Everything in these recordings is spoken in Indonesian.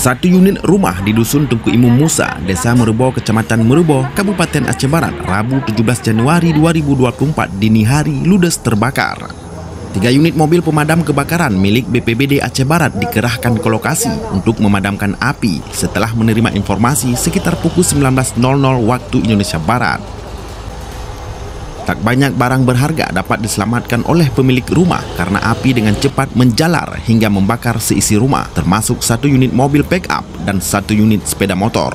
Satu unit rumah di Dusun Tunku Imum Musa, Desa Merubo, Kecamatan Merubo, Kabupaten Aceh Barat, Rabu 17 Januari 2024 dini hari ludes terbakar. 3 unit mobil pemadam kebakaran milik BPBD Aceh Barat dikerahkan ke lokasi untuk memadamkan api setelah menerima informasi sekitar pukul 19.00 waktu Indonesia Barat. Tak banyak barang berharga dapat diselamatkan oleh pemilik rumah karena api dengan cepat menjalar hingga membakar seisi rumah, termasuk 1 unit mobil pick-up dan 1 unit sepeda motor.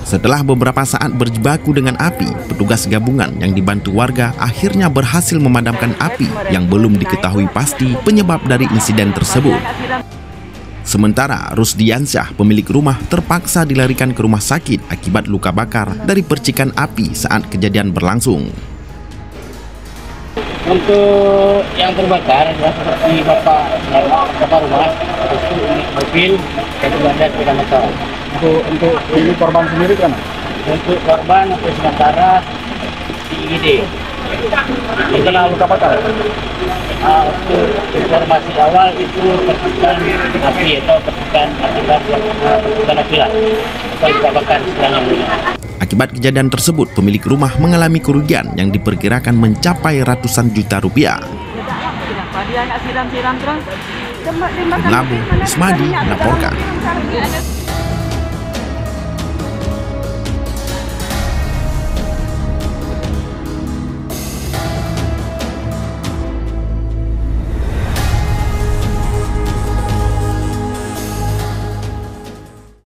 Setelah beberapa saat berjibaku dengan api, petugas gabungan yang dibantu warga akhirnya berhasil memadamkan api yang belum diketahui pasti penyebab dari insiden tersebut. Sementara Rusdiansyah, pemilik rumah, terpaksa dilarikan ke rumah sakit akibat luka bakar dari percikan api saat kejadian berlangsung. Untuk yang terbakar adalah seperti bapak rumah, itu unit mobil, dan juga ada sepeda motor. Untuk korban sendiri kan? Untuk korban untuk sementara di IGD. Kena luka bakar? Untuk informasi awal itu percikan api atau percikan akibat percikan api lah, atau luka bakar istilahnya. Akibat kejadian tersebut, pemilik rumah mengalami kerugian yang diperkirakan mencapai ratusan juta rupiah. Labu Ismadi melaporkan.